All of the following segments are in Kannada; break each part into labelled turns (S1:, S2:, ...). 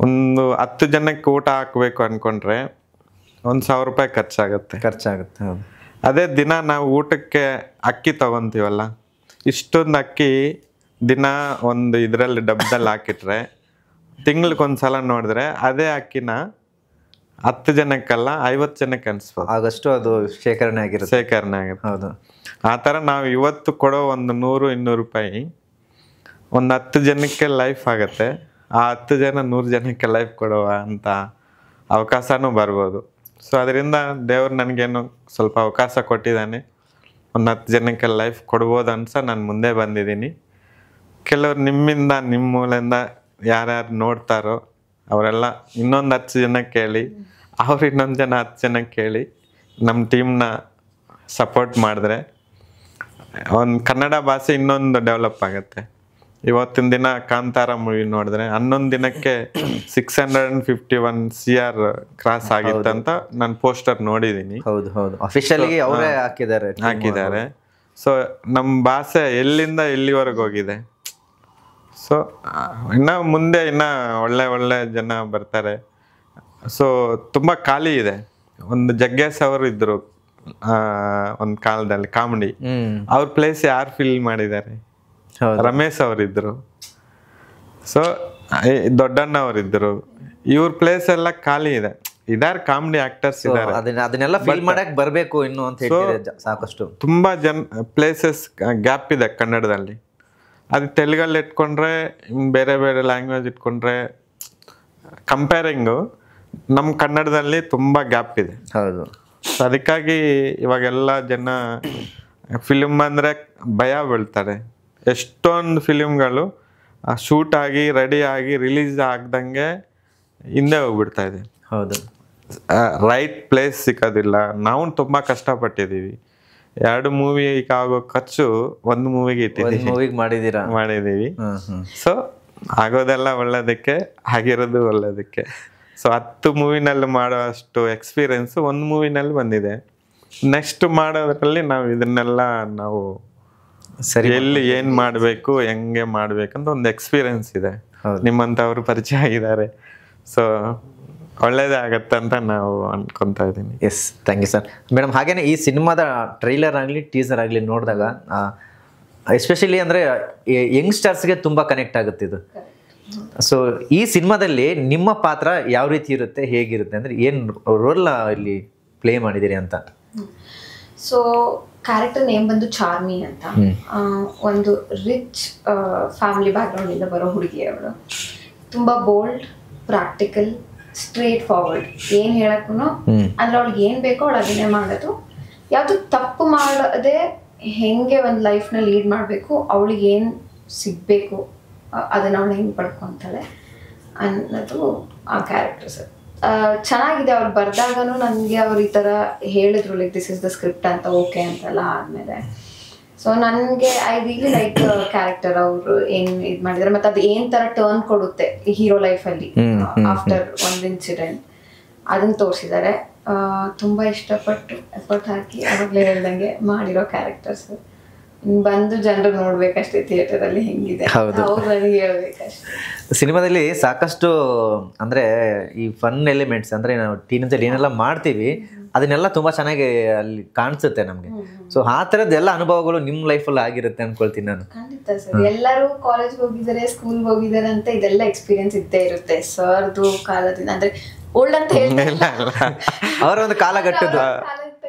S1: ಒಂದು 10 ಜನಕ್ಕೆ ಊಟ ಹಾಕಬೇಕು ಅನ್ಕೊಂಡ್ರೆ 1,000 ರೂಪಾಯಿ ಖರ್ಚಾಗುತ್ತೆ.
S2: ಹೌದು.
S1: ಅದೇ ದಿನ ನಾವು ಊಟಕ್ಕೆ ಅಕ್ಕಿ ತಗೊಂತೀವಲ್ಲ, ಇಷ್ಟೊಂದು ಅಕ್ಕಿ ದಿನ ಒಂದು ಇದರಲ್ಲಿ ಡಬ್ಬದಲ್ಲಿ ಹಾಕಿಟ್ರೆ ತಿಂಗ್ಳಿಗೊಂದ್ಸಲ ನೋಡಿದ್ರೆ ಅದೇ ಅಕ್ಕಿನ 10 ಜನಕ್ಕಲ್ಲ 50 ಜನಕ್ಕೆ ಅನಿಸ್ಬೋದು.
S2: ಆಗಷ್ಟು ಅದು ಶೇಖರಣೆ ಆಗುತ್ತೆ.
S1: ಹೌದು. ಆ ಥರ ನಾವು ಇವತ್ತು ಕೊಡೋ ಒಂದು 100-200 ರೂಪಾಯಿ ಒಂದು 10 ಜನಕ್ಕೆ ಲೈಫ್ ಆಗುತ್ತೆ. ಆ 10 ಜನ 100 ಜನಕ್ಕೆ ಲೈಫ್ ಕೊಡುವ ಅಂತ ಅವಕಾಶನೂ ಬರ್ಬೋದು. ಸೊ ಅದರಿಂದ ದೇವ್ರು ನನಗೇನು ಸ್ವಲ್ಪ ಅವಕಾಶ ಕೊಟ್ಟಿದ್ದಾನೆ, ಒಂದು 10 ಜನಕ್ಕೆ ಲೈಫ್ ಕೊಡ್ಬೋದು ಅನ್ಸ ನಾನು ಮುಂದೆ ಬಂದಿದ್ದೀನಿ. ಕೆಲವ್ರು ನಿಮ್ಮಿಂದ ನಿಮ್ಮ ಮೂಲೆಯಿಂದ ಯಾರ್ಯಾರು ನೋಡ್ತಾರೋ ಅವರೆಲ್ಲ ಇನ್ನೊಂದು 10 ಜನಕ್ಕೆ ಹೇಳಿ, ಅವ್ರು ಇನ್ನೊಂದು 10 ಜನಕ್ಕೆ ಹೇಳಿ ನಮ್ಮ ಟೀಮ್ನ ಸಪೋರ್ಟ್ ಮಾಡಿದ್ರೆ ಒಂದು ಕನ್ನಡ ಭಾಷೆ ಇನ್ನೊಂದು ಡೆವಲಪ್ ಆಗುತ್ತೆ. ಇವತ್ತಿನ ದಿನ ಕಾಂತಾರ ಮೂವಿ ನೋಡಿದ್ರೆ 11 ದಿನಕ್ಕೆ 651 CR ಕ್ರಾಸ್ ಆಗಿತ್ತು ಅಂತ ನಾನು ಪೋಸ್ಟರ್ ನೋಡಿದ್ದೀನಿ.
S2: ಅಫಿಷಿಯಲಿ ಅವರೇ ಹಾಕಿದ್ದಾರೆ.
S1: ಸೊ ನಮ್ಮ ಭಾಷೆ ಎಲ್ಲಿಂದ ಎಲ್ಲಿವರೆಗೆ ಹೋಗಿದೆ. ಸೊ ಇನ್ನ ಮುಂದೆ ಒಳ್ಳೆ ಜನ ಬರ್ತಾರೆ. ಸೊ ತುಂಬ ಖಾಲಿ ಇದೆ. ಒಂದು ಜಗ್ಗೇಶ್ ಅವರು ಇದ್ರು ಒಂದು ಕಾಲದಲ್ಲಿ ಕಾಮಿಡಿ, ಅವ್ರ ಪ್ಲೇಸ್ ಯಾರು ಫಿಲ್ ಮಾಡಿದ್ದಾರೆ? ರಮೇಶ್ ಅವರಿದ್ರು. ಸೊ ದೊಡ್ಡಣ್ಣ ಅವರಿದ್ರು. ಇವ್ರ ಪ್ಲೇಸ್ ಎಲ್ಲ ಖಾಲಿ ಇದೆ. ಇದಾರೆ ಕಾಮಿಡಿ ಆಕ್ಟರ್ಸ್ ಇದಾರೆ,
S2: ಅದನ್ನೆಲ್ಲ ಫಿಲ್ ಮಾಡಕ್ ಬರ್ಬೇಕು ಇನ್ನು ಅಂತ ಹೇಳ್ತಿದ್ದಾರೆ. ಸಾಕಷ್ಟು
S1: ತುಂಬಾ ಪ್ಲೇಸಸ್ ಗ್ಯಾಪ್ ಇದೆ ಕನ್ನಡದಲ್ಲಿ. ಅದು ತೆಲುಗಲ್ಲಿ ಇಟ್ಕೊಂಡ್ರೆ ಬೇರೆ ಲ್ಯಾಂಗ್ವೇಜ್ ಇಟ್ಕೊಂಡ್ರೆ ಕಂಪೇರಿಂಗು ನಮ್ಮ ಕನ್ನಡದಲ್ಲಿ ತುಂಬ ಗ್ಯಾಪ್ ಇದೆ.
S2: ಹೌದು.
S1: ಅದಕ್ಕಾಗಿ ಇವಾಗೆಲ್ಲ ಜನ ಫಿಲ್ಮ್ ಅಂದರೆ ಭಯ ಬೀಳ್ತಾರೆ. ಎಷ್ಟೊಂದು ಫಿಲ್ಮ್ಗಳು ಶೂಟ್ ಆಗಿ ರೆಡಿ ಆಗಿ ರಿಲೀಸ್ ಆಗ್ದಂಗೆ ಹಿಂದೆ ಹೋಗ್ಬಿಡ್ತಾ ಇದೆ.
S2: ಹೌದು.
S1: ರೈಟ್ ಪ್ಲೇಸ್ ಸಿಗೋದಿಲ್ಲ. ನಾವು ತುಂಬ ಕಷ್ಟಪಟ್ಟಿದ್ದೀವಿ. 2 ಮೂವಿಗೆ ಆಗೋ ಖರ್ಚು 1 ಮೂವಿಗೆ ಮಾಡಿದ್ದೀವಿ. ಸೊ ಆಗೋದೆಲ್ಲ ಒಳ್ಳೇದಕ್ಕೆ, ಆಗಿರೋದು ಒಳ್ಳೇದಕ್ಕೆ. ಸೊ 10 ಮೂವಿನಲ್ಲಿ ಮಾಡೋ ಅಷ್ಟು ಎಕ್ಸ್ಪೀರಿಯನ್ಸ್ 1 ಮೂವಿನಲ್ಲಿ ಬಂದಿದೆ. ನೆಕ್ಸ್ಟ್ ಮಾಡೋದ್ರಲ್ಲಿ ಇದನ್ನೆಲ್ಲ ನಾವು ಎಲ್ಲಿ ಏನು ಮಾಡಬೇಕು, ಹೆಂಗೆ ಮಾಡ್ಬೇಕಂತ ಒಂದು ಎಕ್ಸ್ಪೀರಿಯನ್ಸ್ ಇದೆ. ನಿಮ್ಮಂಥವ್ರು ಪರಿಚಯ ಆಗಿದ್ದಾರೆ. ಸೊ ಒಳ್ಳೇದೇ ಆಗತ್ತೆ ಅಂತ ನಾವು ಅನ್ಕೊಂತಾ ಇದ್ದೀನಿ.
S2: Yes, thank you sir. Madam, ಹಾಗೇನೆ ಈ ಸಿನಿಮಾದ ಟ್ರೈಲರ್ ಆಗಲಿ ಟೀಸರ್ ಆಗಲಿ ನೋಡಿದಾಗ ಎಸ್ಪೆಷಲಿ ಅಂದರೆ ಯಂಗ್ಸ್ಟರ್ಸ್ಗೆ ತುಂಬ ಕನೆಕ್ಟ್ ಆಗುತ್ತೆ ಇದು. ಸೊ ಈ ಸಿನಿಮಾದಲ್ಲಿ ನಿಮ್ಮ ಪಾತ್ರ ಯಾವ ರೀತಿ ಇರುತ್ತೆ, ಹೇಗಿರುತ್ತೆ, ಅಂದರೆ ಏನು ರೋಲ್ ಇಲ್ಲಿ ಪ್ಲೇ ಮಾಡಿದ್ದೀರಿ ಅಂತ?
S3: ಸೊ ಕ್ಯಾರೆಕ್ಟರ್ ನೇಮ್ ಬಂದು ಚಾರ್ಮಿ ಅಂತ. ಒಂದು ರಿಚ್ ಫ್ಯಾಮಿಲಿ ಬ್ಯಾಕ್ಗ್ರೌಂಡ್ ಇಂದ ಬರೋ ಹುಡುಗಿ ಅವಳು. ತುಂಬ ಬೋಲ್ಡ್, ಪ್ರಾಕ್ಟಿಕಲ್, ಸ್ಟ್ರೇಟ್ ಫಾರ್ವರ್ಡ್. ಏನು ಹೇಳಕ್ಕೂ ಅಂದ್ರೆ ಅವಳಿಗೆ ಏನು ಬೇಕೋ ಅವಳು ಅದನ್ನೇ ಮಾಡೋದು. ಯಾವುದು ತಪ್ಪು ಮಾಡದೆ ಹೆಂಗೆ ಒಂದು ಲೈಫ್ನ ಲೀಡ್ ಮಾಡಬೇಕು, ಅವಳಿಗೆ ಏನು ಸಿಗಬೇಕು ಅದನ್ನ ಅವಳು ಹೆಂಗೆ ಪಡ್ಕೊತಾಳೆ ಅನ್ನೋದು ಆ ಕ್ಯಾರೆಕ್ಟರ್ ಸರ್. ಚೆನ್ನಾಗಿದೆ. ಅವ್ರು ಬರ್ದಾಗನು ನನಗೆ ಅವ್ರು ಈ ಥರ ಹೇಳಿದ್ರು, like this is the script ಅಂತ. ಓಕೆ ಅಂತೆಲ್ಲ ಆದಮೇಲೆ ಸೊ ನನಗೆ ಐ ರಿಯಲಿ ಲೈಕ್ ಕ್ಯಾರೆಕ್ಟರ್. ಅವರು ಏನು ಇದು ಮಾಡಿದ್ದಾರೆ ಮತ್ತು ಅದು ಏನು ಥರ ಟರ್ನ್ ಕೊಡುತ್ತೆ ಹೀರೋ ಲೈಫಲ್ಲಿ ಆಫ್ಟರ್ ಒಂದು ಇನ್ಸಿಡೆಂಟ್, ಅದನ್ನು ತೋರಿಸಿದ್ದಾರೆ. ತುಂಬ ಇಷ್ಟಪಟ್ಟು ಎಫರ್ಟ್ ಹಾಕಿ ಅವಾಗಲೇ ಹೇಳ್ದಂಗೆ ಮಾಡಿರೋ ಕ್ಯಾರೆಕ್ಟರ್ಸ್. ಬಂದು ಜನರು ನೋಡ್ಬೇಕಷ್ಟೇ ಥಿಯೇಟರಲ್ಲಿ ಹೆಂಗಿದೆ, ಅವ್ರು ನನಗೆ ಹೇಳ್ಬೇಕಷ್ಟೇ.
S2: ಸಿನಿಮಾದಲ್ಲಿ ಸಾಕಷ್ಟು ಅಂದರೆ ಈ ಫನ್ ಎಲಿಮೆಂಟ್ಸ್, ಅಂದರೆ ನಾವು ಟೀನೇಜಲ್ಲಿ ಏನೆಲ್ಲ ಮಾಡ್ತೀವಿ ಅದನ್ನೆಲ್ಲ ತುಂಬ ಚೆನ್ನಾಗಿ ಅಲ್ಲಿ ಕಾಣಿಸುತ್ತೆ ನಮಗೆ. ಸೊ ಆ ಥರದ್ದೆಲ್ಲ ಅನುಭವಗಳು ನಿಮ್ಮ ಲೈಫಲ್ಲಿ ಆಗಿರುತ್ತೆ ಅನ್ಕೊಳ್ತೀನಿ ನಾನು.
S3: ಖಂಡಿತ ಸರ್. ಎಲ್ಲರೂ ಕಾಲೇಜ್ಗೆ ಹೋಗಿದ್ದಾರೆ, ಸ್ಕೂಲ್ಗೆ ಹೋಗಿದ್ದಾರೆ ಅಂತ ಇದೆಲ್ಲ ಎಕ್ಸ್ಪೀರಿಯನ್ಸ್ ಇದ್ದೇ ಇರುತ್ತೆ. ಸರ್ದು ಕಾಲದಿಂದ ಅಂದರೆ ಓಲ್ಡ್ ಅಂತ ಹೇಳ್ತಾರೆ,
S2: ಅವರ ಒಂದು ಕಾಲಘಟ್ಟದ್ದು.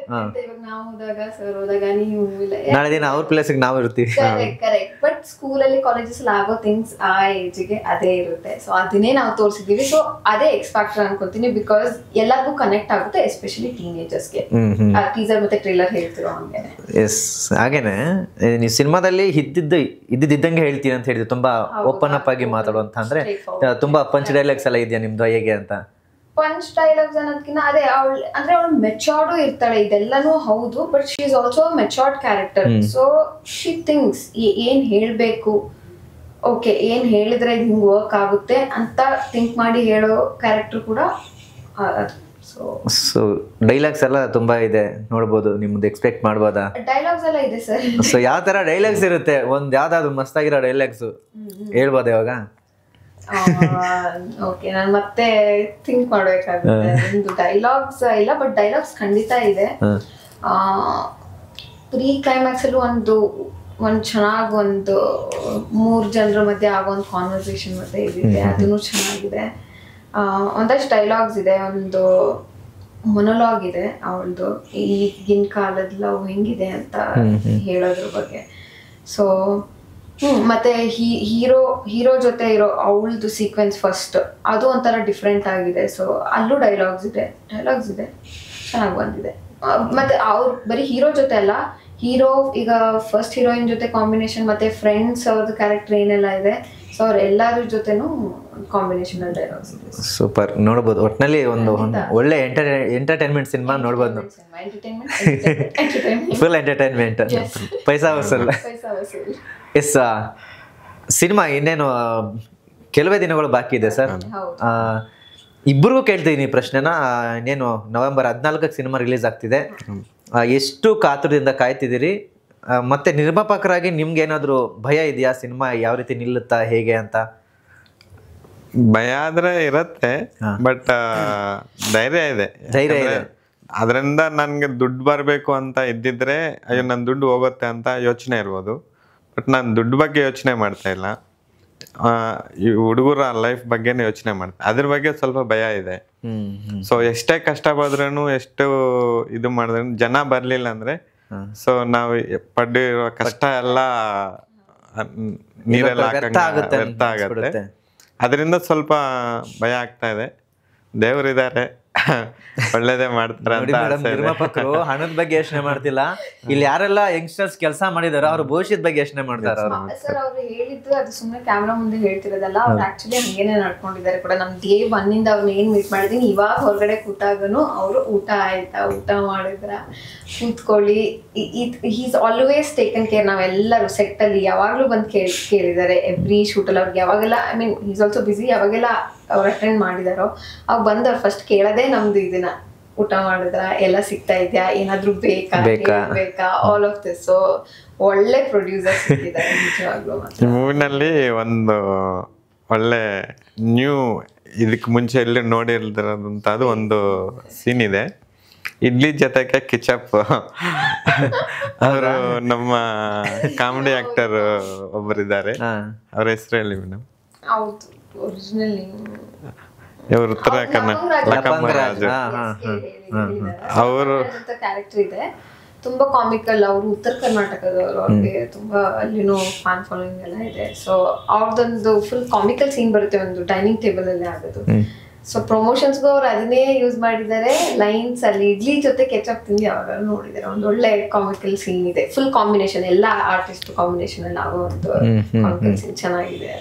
S3: ನಾವು ಹೋದಾಗ ಸರ್ ಹೋದಾಗ ನೀವು
S2: ನಾಳೆ ದಿನ ಅವ್ರ ಪ್ಲೇಸಿಗೆ ನಾವು ಇರ್ತೀವಿ.
S3: ಕರೆಕ್ಟ್. ಬಟ್ ಸ್ಕೂಲಲ್ಲಿ ಕಾಲೇಜಸ್ ಅಲ್ಲಿ ಆಗೋ ಥಿಂಗ್ಸ್ ಆ ಏಜಿಗೆ ಅದೇ ಇರುತ್ತೆ. ಸೊ ಅದನ್ನೇ ನಾವು ತೋರಿಸಿದೀವಿ. ಸೊ ಅದೇ ಎಕ್ಸ್ ಫ್ಯಾಕ್ಟರ್ ಅನ್ಕೊತೀನಿ, ಬಿಕಾಸ್ ಎಲ್ಲರಿಗೂ ಕನೆಕ್ಟ್ ಆಗುತ್ತೆ, ಎಸ್ಪೆಷಲಿ ಟೀನೇಜರ್ಸ್ಗೆ. ಟೀಸರ್ ಮತ್ತೆ ಟ್ರೇಲರ್ ಹೇಳ್ತಿರೋ ಹಂಗೆ.
S2: ಎಸ್, ಹಾಗೇನೆ ನೀವು ಸಿನಿಮಾದಲ್ಲಿ ಇದ್ದಿದ್ದಂಗೆ ಹೇಳ್ತೀನಿ ಅಂತ ಹೇಳಿದ್ವಿ. ತುಂಬಾ ಓಪನ್ ಅಪ್ ಆಗಿ ಮಾತಾಡುವಂತ, ಅಂದ್ರೆ ತುಂಬಾ ಪಂಚ್ ಡೈಲಾಗ್ಸ್ ಎಲ್ಲ ಇದೆಯಾ ನಿಮ್ದು ಹೇಗೆ ಅಂತ?
S3: ಪಂಚ್ ಡೈಲಾಗ್ಸ್ ಅನ್ನೋದಕ್ಕಿಂತ ಅದೇ ಅವಳು ಮೆಚೋರ್ಡು ಇರ್ತಾಳೆ, ಇದೆಲ್ಲನೂ ಹೌದು. But she is also matured character. So she thinks ಏನ್ ಹೇಳ್ಬೇಕು, ಓಕೆ ಏನ್ ಹೇಳಿದ್ರೆ ಇದು ಹಿಂಗ್ ವರ್ಕ್ ಆಗುತ್ತೆ ಅಂತ ಥಿಂಕ್ ಮಾಡಿ ಹೇಳೋ ಕ್ಯಾರೆಕ್ಟರ್ ಕೂಡ.
S2: ಸೊ ಡೈಲಾಗ್ಸ್ ಎಲ್ಲ ತುಂಬಾ ಇದೆ, ನೋಡ್ಬೋದು, ನಿಮ್ದು ಎಕ್ಸ್ಪೆಕ್ಟ್ ಮಾಡ್ಬೋದಾ?
S3: ಡೈಲಾಗ್ಸ್ ಎಲ್ಲ ಇದೆ ಸರ್.
S2: ಸೊ ಯಾವ ತರ ಡೈಲಾಗ್ಸ್ ಇರುತ್ತೆ? ಒಂದ್ ಯಾವ್ದಾದ್ರು ಮಸ್ತಾಗಿರೋ ಡೈಲಾಗ್ಸ್ ಹೇಳ್ಬೋದು ಇವಾಗ?
S3: ಓಕೆ, ನಾನು ಮತ್ತೆ ಥಿಂಕ್ ಮಾಡ್ಬೇಕಾಗುತ್ತೆ. ನಿಮ್ದು ಡೈಲಾಗ್ಸ್ ಇಲ್ಲ, ಬಟ್ ಡೈಲಾಗ್ಸ್ ಖಂಡಿತ ಇದೆ. ಪ್ರೀ ಕ್ಲೈಮ್ಯಾಕ್ಸ್ ಅಲ್ಲೂ ಒಂದು ಚೆನ್ನಾಗಿ ಒಂದು 3 ಜನರ ಮಧ್ಯೆ ಆಗೋ ಒಂದು ಕಾನ್ವರ್ಸೇಷನ್ ಮತ್ತೆ ಇದಿದೆ, ಅದನ್ನು ಚೆನ್ನಾಗಿದೆ. ಒಂದಷ್ಟು ಡೈಲಾಗ್ಸ್ ಇದೆ, ಒಂದು ಮೊನೊಲಾಗ್ ಇದೆ ಅವಳದು, ಈಗಿನ ಕಾಲದ ಲವ್ ಹೆಂಗಿದೆ ಅಂತ ಹೇಳೋದ್ರ ಬಗ್ಗೆ. ಸೊ ಮತ್ತೆ ಹೀರೋ ಜೊತೆ ಇರೋ ಅವಳದು ಸೀಕ್ವೆನ್ಸ್ ಫಸ್ಟ್, ಅದು ಒಂಥರ ಡಿಫ್ರೆಂಟ್ ಆಗಿದೆ. ಸೊ ಅಲ್ಲೂ ಡೈಲಾಗ್ಸ್ ಇದೆ, ಚೆನ್ನಾಗಿ ಬಂದಿದೆ. ಮತ್ತೆ ಅವ್ರು ಬರೀ ಹೀರೋ ಜೊತೆ ಅಲ್ಲ, ಹೀರೋ ಈಗ ಫಸ್ಟ್ ಹೀರೋಯಿನ್ ಜೊತೆ ಕಾಂಬಿನೇಷನ್, ಮತ್ತೆ ಫ್ರೆಂಡ್ಸ್ ಅವ್ರದ್ದು ಕ್ಯಾರೆಕ್ಟರ್ ಏನೆಲ್ಲ ಇದೆ, ಸೊ ಅವ್ರೆಲ್ಲರ ಜೊತೆನೂ ಕಾಂಬಿನೇಷನ್ ಅಲ್ಲಿ ಡೈಲಾಗ್ಸ್ ಇದೆ.
S2: ಸೂಪರ್, ನೋಡ್ಬೋದು. ಒಟ್ಟಿನಲ್ಲಿ ಒಂದು ಒಳ್ಳೆ ಎಂಟರ್ಟೈನ್ಮೆಂಟ್ ಸಿನಿಮಾ ನೋಡ್ಬೋದು. ಫುಲ್ ಎಂಟರ್ಟೈನ್ಮೆಂಟ್, ಪೈಸಾ ವಸೂಲ್. ಎಸ್, ಸಿನಿಮಾ ಇನ್ನೇನು ಕೆಲವೇ ದಿನಗಳು ಬಾಕಿ ಇದೆ ಸರ್. ಇಬ್ಬರಿಗೂ ಕೇಳ್ತಿದ್ದೀನಿ ಪ್ರಶ್ನೆನ. ಇನ್ನೇನು ನವೆಂಬರ್ 14ಕ್ಕೆ ಸಿನಿಮಾ ರಿಲೀಸ್ ಆಗ್ತಿದೆ. ಎಷ್ಟು ಕಾತುರದಿಂದ ಕಾಯ್ತಿದ್ದೀರಿ? ಮತ್ತೆ ನಿರ್ಮಾಪಕರಾಗಿ ನಿಮ್ಗೆ ಏನಾದರೂ ಭಯ ಇದೆಯಾ? ಸಿನಿಮಾ ಯಾವ ರೀತಿ ನಿಲ್ಲುತ್ತಾ, ಹೇಗೆ ಅಂತ?
S1: ಭಯ ಆದ್ರೆ ಇರತ್ತೆ, ಬಟ್ ಧೈರ್ಯ ಇದೆ. ಅದರಿಂದ ನನ್ಗೆ ದುಡ್ಡು ಬರಬೇಕು ಅಂತ ಇದ್ದಿದ್ರೆ ಅಯ್ಯೋ ನನ್ನ ದುಡ್ಡು ಹೋಗುತ್ತೆ ಅಂತ ಯೋಚನೆ ಇರ್ಬೋದು. ಬಟ್ ನಾನು ದುಡ್ಡು ಬಗ್ಗೆ ಯೋಚನೆ ಮಾಡ್ತಾ ಇಲ್ಲ, ಈ ಹುಡುಗರ ಲೈಫ್ ಬಗ್ಗೆನೇ ಯೋಚನೆ ಮಾಡ್ತಾ, ಅದ್ರ ಬಗ್ಗೆ ಸ್ವಲ್ಪ ಭಯ ಇದೆ. ಸೊ ಎಷ್ಟೇ ಕಷ್ಟ ಬಂದ್ರೂ, ಎಷ್ಟು ಇದು ಮಾಡಿದ್ರು ಜನ ಬರ್ಲಿಲ್ಲ ಅಂದ್ರೆ, ಸೊ ನಾವು ಪಡೆದಿರೋ ಕಷ್ಟ ಎಲ್ಲ ನೀರೆಲ್ಲ ವ್ಯರ್ಥ ಆಗತ್ತೆ. ಅದರಿಂದ ಸ್ವಲ್ಪ ಭಯ ಆಗ್ತಾ ಇದೆ. ದೇವರಿದ್ದಾರೆ, ಒಳ್ಳೇದೇ ಮಾಡ್ತಾರೆ ಅಂತ.
S2: ನಿರ್ಮಾಪಕರು ಹಣದ ಬಗ್ಗೆ ಯೋಚನೆ ಮಾಡ್ತಿಲ್ಲ, ಇಲ್ಲಿ ಯಾರೆಲ್ಲ ಯಂಗ್ಸ್ಟರ್ಸ್ ಕೆಲಸ ಮಾಡಿದಾರೋ ಅವ್ರ ಭವಿಷ್ಯದ ಬಗ್ಗೆ ಯೋಚನೆ ಮಾಡ್ತಾರೆ.
S3: ಸರ್ ಅವ್ರು ಹೇಳಿದ್ದು ಅದು ಸುಮ್ಮನೆ ಕ್ಯಾಮ್ರಾ ಮುಂದೆ ಹೇಳ್ತಿರೋದಲ್ಲ, ಅವ್ರು ಆಕ್ಚುಲಿ ಹಂಗೇನೆ ನಡ್ಕೊಂಡಿದ್ದಾರೆ ಕೂಡ. ನಮ್ ಡೇ 1 ಅವ್ರನ್ನ ಏನ್ ಮೀಟ್ ಮಾಡಿದೀನಿ, ಇವಾಗ ಹೊರಗಡೆ ಕೂತಾಗನು ಅವರು ಊಟ ಆಯ್ತಾ, ಊಟ ಮಾಡಿದ್ರ, ಕೂತ್ಕೊಳ್ಳಿ, ಈಸ್ ಆಲ್ವೇಸ್ ಟೇಕನ್ ಕೇರ್. ನಾವೆಲ್ಲರೂ ಸೆಟ್ ಅಲ್ಲಿ ಯಾವಾಗ್ಲೂ ಬಂದು ಕೇಳಿದ್ದಾರೆ ಎವ್ರಿ ಶೂಟ್ ಅಲ್ಲಿ. ಅವ್ರಿಗೆ ಯಾವಾಗೆಲ್ಲ, ಐ ಮೀನ್ ಈಸ್ ಆಲ್ಸೋ ಬಿಸಿ, ಯಾವಾಗೆಲ್ಲ ಅವ್ರು ಅಟೆಂಡ್ ಮಾಡಿದಾರೋ ಅವಾಗ ಬಂದವ್ರು ಫಸ್ಟ್ ಕೇಳೋದೇ ನಮ್ದು ಇದನ್ನ, ಊಟ ಮಾಡಿದ್ರ, ಎಲ್ಲ ಸಿಗ್ತಾ ಇದ್ಯಾ, ಏನಾದ್ರು ಬೇಕಾ, ಆಲ್ ಆಫ್ ದಿಸ್. ಸೊ ಒಳ್ಳೆ ಪ್ರೊಡ್ಯೂಸರ್ಸ್ ಇದ್ದಾರೆ ನಿಜವಾಗ್ಲೂ.
S1: ಈ ಮೂವಿನಲ್ಲಿ ಒಂದು ಒಳ್ಳೆ ನ್ಯೂ, ಇದಕ್ಕೆ ಮುಂಚೆ ಎಲ್ಲಿ ನೋಡಿಲ್ದಿರೋದಂಥದ್ದು ಒಂದು ಸೀನ್ ಇದೆ. ಇಡ್ಲಿ ಜೊತೆಗೆ ಕಿಚಪ್. ಅವರು ನಮ್ಮ ಕಾಮಿಡಿ ಆಕ್ಟರ್ ಒಬ್ಬರಿದ್ದಾರೆ, ಅವ್ರ ಹೆಸರು ಹೇಳಿ ಮೇಡಮ್.
S3: ಹೌದು, ಒರಿಜಿನಲ್
S1: ಇವರು ಉತ್ತರ ಲಕ್ಕಮ್ಮರಾಜು. ಅವರು
S3: ಕ್ಯಾರೆಕ್ಟರ್ ಇದೆ, ತುಂಬಾ ಕಾಮಿಕಲ್. ಅವರು ಉತ್ತರ ಕರ್ನಾಟಕದವರು, ಅವ್ರಿಗೆ ತುಂಬಾ ಅಲ್ಲಿನೂ ಫ್ಯಾನ್ ಫಾಲೋಯಿಂಗ್ ಎಲ್ಲ ಇದೆ. ಸೊ ಅವ್ರದ್ದೊಂದು ಫುಲ್ ಕಾಮಿಕಲ್ ಸೀನ್ ಬರುತ್ತೆ, ಒಂದು ಡೈನಿಂಗ್ ಟೇಬಲ್ ಅಲ್ಲಿ ಆಗೋದು. ಸೊ ಪ್ರಮೋಷನ್ಸ್ಗೂ ಅವ್ರು ಅದನ್ನೇ ಯೂಸ್ ಮಾಡಿದ್ದಾರೆ ಲೈನ್ಸ್ ಅಲ್ಲಿ. ಇಡ್ಲಿ ಜೊತೆ ಕೆಚಪ್ ತಿಂದು ಯಾವಾಗ ನೋಡಿದ್ದಾರೆ, ಒಂದು ಒಳ್ಳೆ ಕಾಮಿಕಲ್ ಸೀನ್ ಇದೆ. ಫುಲ್ ಕಾಂಬಿನೇಷನ್, ಎಲ್ಲ ಆರ್ಟಿಸ್ಟ್ ಕಾಂಬಿನೇಷನ್ ಅಲ್ಲಿ ಆಗೋ ಒಂದು ಕಾಮಿಕಲ್ ಸೀನ್ ಚೆನ್ನಾಗಿದೆ.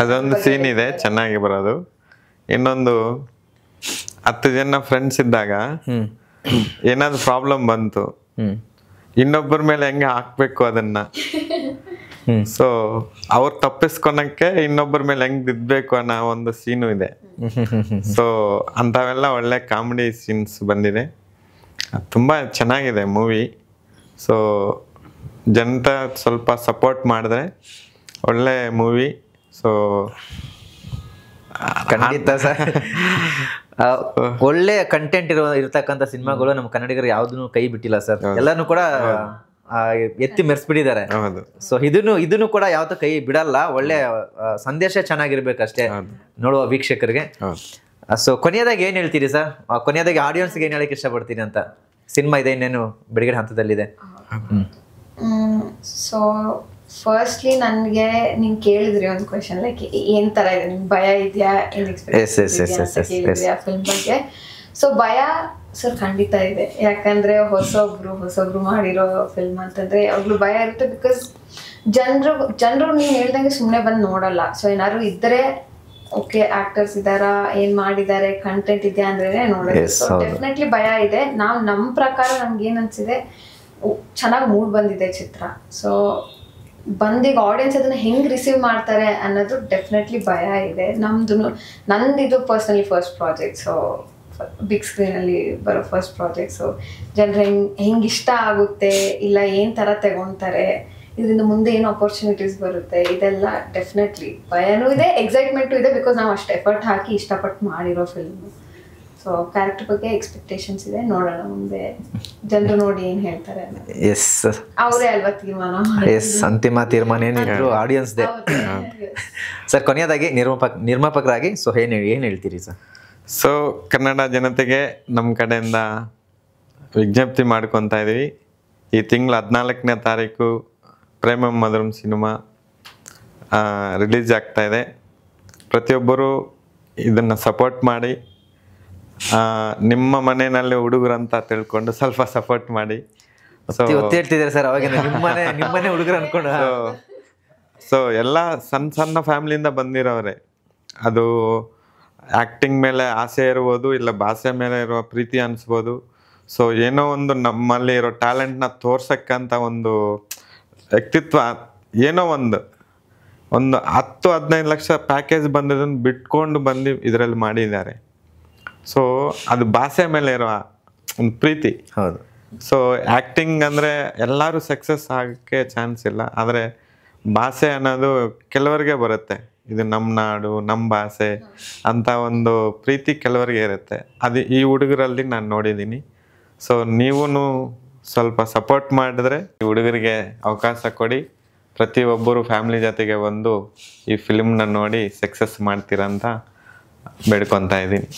S1: ಅದೊಂದು ಸೀನ್ ಇದೆ ಚೆನ್ನಾಗಿ ಬರೋದು. ಇನ್ನೊಂದು 10 ಜನ ಫ್ರೆಂಡ್ಸ್ ಇದ್ದಾಗ ಏನಾದ್ರು ಪ್ರಾಬ್ಲಮ್ ಬಂತು, ಇನ್ನೊಬ್ಬರ ಮೇಲೆ ಹೆಂಗೆ ಹಾಕ್ಬೇಕು ಅದನ್ನ, ಸೊ ಅವ್ರು ತಪ್ಪಿಸ್ಕೊಳಕ್ಕೆ ಇನ್ನೊಬ್ಬರ ಮೇಲೆ ಹೆಂಗ್ ದಿದ್ಬೇಕು ಅನ್ನೋ ಒಂದು ಸೀನು ಇದೆ. ಸೊ ಅಂಥವೆಲ್ಲ ಒಳ್ಳೆ ಕಾಮಿಡಿ ಸೀನ್ಸ್ ಬಂದಿದೆ, ತುಂಬಾ ಚೆನ್ನಾಗಿದೆ ಮೂವಿ. ಸೊ ಜನತ ಸ್ವಲ್ಪ ಸಪೋರ್ಟ್ ಮಾಡಿದ್ರೆ ಒಳ್ಳೆ ಮೂವಿ. ಸೊ
S2: ಖಂಡಿತ ಸರ್, ಒಳ್ಳೆ ಕಂಟೆಂಟ್ ಇರತಕ್ಕಂಥ ಸಿನಿಮಾಗಳು ನಮ್ಮ ಕನ್ನಡಿಗರು ಯಾವ್ದನ್ನು ಕೈ ಬಿಟ್ಟಿಲ್ಲ ಸರ್. ಎಲ್ಲಾನು ಕೂಡ ಎತ್ತಿ ಮೆರೆಸ್ಬಿಟ್ಟಿದ್ದಾರೆ. ಸೊ ಇದನ್ನು ಕೂಡ ಯಾವತ್ತೂ ಕೈ ಬಿಡಲ್ಲ. ಒಳ್ಳೆ ಸಂದೇಶ ಚೆನ್ನಾಗಿರ್ಬೇಕಷ್ಟೇ ನೋಡುವ ವೀಕ್ಷಕರಿಗೆ. ಸೊ ಕೊನೆಯದಾಗಿ ಏನ್ ಹೇಳ್ತೀರಿ ಸರ್? ಕೊನೆಯದಾಗಿ ಆಡಿಯನ್ಸ್ಗೆ ಏನ್ ಹೇಳಕ್ ಇಷ್ಟಪಡ್ತೀನಿ ಅಂತ? ಸಿನಿಮಾ ಇದೆ, ಇನ್ನೇನು ಬಿಡುಗಡೆ ಹಂತದಲ್ಲಿದೆ.
S3: ಸೊ ಫಸ್ಟ್ಲಿ ನನಗೆ ನೀನ್ ಕೇಳಿದ್ರಿ ಒಂದು ಕ್ವೆಶನ್, ಲೈಕ್ ಏನ್ ತರ ಇದೆ, ನಿಮ್ಗೆ ಭಯ ಇದೆಯಾ, ಏನ್ ಎಕ್ಸ್ಪೀರಿಯನ್ಸ್ ಫಿಲ್ಮ್ ಬಗ್ಗೆ. ಸೊ ಭಯ ಸರ್ ಖಂಡಿತ ಇದೆ, ಯಾಕಂದ್ರೆ ಹೊಸೊಬ್ರು ಮಾಡಿರೋ ಫಿಲ್ಮ್ ಅಂತಂದ್ರೆ ಯಾವಾಗ್ಲೂ ಭಯ ಇರುತ್ತೆ. ಬಿಕಾಸ್ ಜನರು ನೀವ್ ಹೇಳ್ದಂಗೆ ಸುಮ್ನೆ ಬಂದು ನೋಡಲ್ಲ. ಸೊ ಏನಾದ್ರು ಇದ್ರೆ ಓಕೆ ಆಕ್ಟರ್ಸ್ ಇದಾರಾ, ಏನ್ ಮಾಡಿದ್ದಾರೆ, ಕಂಟೆಂಟ್ ಇದೆಯಾ ಅಂದ್ರೆ ನೋಡೋದು. ಸೊ ಡೆಫಿನೆಟ್ಲಿ ಭಯ ಇದೆ. ನಮ್ ಪ್ರಕಾರ ನಮ್ಗೆ ಏನ್ ಅನ್ಸಿದೆ, ಚೆನ್ನಾಗಿ ಮೂಡ್ ಬಂದಿದೆ ಚಿತ್ರ. ಸೊ ಬಂದೀಗ ಆಡಿಯನ್ಸ್ ಅದನ್ನ ಹೆಂಗ್ ರಿಸೀವ್ ಮಾಡ್ತಾರೆ ಅನ್ನೋದು ಡೆಫಿನೆಟ್ಲಿ ಭಯ ಇದೆ. ನಂದಿದು personally first project, so big screen ಅಲ್ಲಿ ಬರೋ ಫಸ್ಟ್ ಪ್ರಾಜೆಕ್ಟ್. ಸೊ ಜನರು ಹೆಂಗ್ ಇಷ್ಟ ಆಗುತ್ತೆ, ಇಲ್ಲ ಏನ್ ತರ ತಗೊಂತಾರೆ, ಇದರಿಂದ ಮುಂದೆ ಏನು ಅಪರ್ಚುನಿಟೀಸ್ ಬರುತ್ತೆ ಇದೆಲ್ಲ ಡೆಫಿನೆಟ್ಲಿ ಭಯನೂ ಇದೆ, ಎಕ್ಸೈಟ್ಮೆಂಟು ಇದೆ, ಬಿಕಾಸ್ ನಾವು ಅಷ್ಟು ಎಫರ್ಟ್ ಹಾಕಿ ಇಷ್ಟಪಟ್ಟು ಮಾಡಿರೋ ಫಿಲ್ಮ್. ಸೊ ಕ್ಯಾರೆಕ್ಟರ್ ಬಗ್ಗೆ ಎಕ್ಸ್ಪೆಕ್ಟೇಷನ್ಸ್ ಇದೆ, ನೋಡೋಣ ಮುಂದೆ ಜನರು ನೋಡಿ ಏನು ಹೇಳ್ತಾರೆ.
S2: ಎಸ್
S3: ಅವರೇ ಅಲ್ವಾ ತೀರ್ಮಾನ
S2: ಎಸ್, ಅಂತಿಮ ತೀರ್ಮಾನ ಏನಿದ್ರು ಆಡಿಯನ್ಸ್ದೇ. ಸರ್ ಕೊನೆಯದಾಗಿ ನಿರ್ಮಾಪಕರಾಗಿ ಸೊ ಏನು ಹೇಳ್ತೀರಿ ಸರ್?
S1: ಸೊ ಕನ್ನಡ ಜನತೆಗೆ ನಮ್ಮ ಕಡೆಯಿಂದ ವಿಜ್ಞಪ್ತಿ ಮಾಡ್ಕೊತಾ ಇದೀವಿ, ಈ ತಿಂಗಳು 14ನೇ ತಾರೀಕು ಪ್ರೇಮ ಮಧುರಂ ಸಿನಿಮಾ ರಿಲೀಸ್ ಆಗ್ತಾ ಇದೆ. ಪ್ರತಿಯೊಬ್ಬರು ಇದನ್ನು ಸಪೋರ್ಟ್ ಮಾಡಿ, ನಿಮ್ಮ ಮನೆಯಲ್ಲಿ ಹುಡುಗರಂತ ತಿಳ್ಕೊಂಡು ಸ್ವಲ್ಪ ಸಪೋರ್ಟ್ ಮಾಡಿ. ಸೊ
S2: ಹೇಳ್ತಿದ್ದಾರೆ ಸರ್, ಅವಾಗ ನಿಮ್ಮನೆ ಹುಡುಗರು ಅನ್ಕೊಂಡು.
S1: ಸೊ ಎಲ್ಲ ಸಣ್ಣ ಫ್ಯಾಮಿಲಿಯಿಂದ ಬಂದಿರೋರೆ, ಅದು ಆ್ಯಕ್ಟಿಂಗ್ ಮೇಲೆ ಆಸೆ ಇರ್ಬೋದು, ಇಲ್ಲ ಭಾಷೆ ಮೇಲೆ ಇರೋ ಪ್ರೀತಿ ಅನಿಸ್ಬೋದು. ಸೊ ಏನೋ ಒಂದು ನಮ್ಮಲ್ಲಿ ಇರೋ ಟ್ಯಾಲೆಂಟ್ನ ತೋರ್ಸಕ್ಕಂಥ ಒಂದು ವ್ಯಕ್ತಿತ್ವ, ಏನೋ ಒಂದು 10-15 ಲಕ್ಷ ಪ್ಯಾಕೇಜ್ ಬಂದಿದ್ದನ್ನು ಬಿಟ್ಕೊಂಡು ಬಂದು ಇದರಲ್ಲಿ ಮಾಡಿದ್ದಾರೆ. ಸೊ ಅದು ಭಾಷೆ ಮೇಲೆ ಇರೋ ಒಂದು ಪ್ರೀತಿ.
S2: ಹೌದು.
S1: ಸೊ ಆ್ಯಕ್ಟಿಂಗ್ ಅಂದರೆ ಎಲ್ಲರೂ ಸಕ್ಸಸ್ ಆಗೋಕ್ಕೆ ಚಾನ್ಸ್ ಇಲ್ಲ, ಆದರೆ ಭಾಷೆ ಅನ್ನೋದು ಕೆಲವರಿಗೆ ಬರುತ್ತೆ, ಇದು ನಮ್ಮ ನಾಡು ನಮ್ಮ ಭಾಷೆ ಅಂತ ಒಂದು ಪ್ರೀತಿ ಕೆಲವರಿಗೆ ಇರುತ್ತೆ. ಅದು ಈ ಹುಡುಗರಲ್ಲಿ ನಾನು ನೋಡಿದ್ದೀನಿ. ಸೊ ನೀವೂ ಸ್ವಲ್ಪ ಸಪೋರ್ಟ್ ಮಾಡಿದ್ರೆ ಈ ಹುಡುಗರಿಗೆ ಅವಕಾಶ ಕೊಡಿ, ಪ್ರತಿಯೊಬ್ಬರು ಫ್ಯಾಮಿಲಿ ಜೊತೆಗೆ ಬಂದು ಈ ಫಿಲ್ಮ್ನ ನೋಡಿ ಸಕ್ಸಸ್ ಮಾಡ್ತೀರಂತ ಬೇಡ್ಕೊತಾ ಇದ್ದೀನಿ.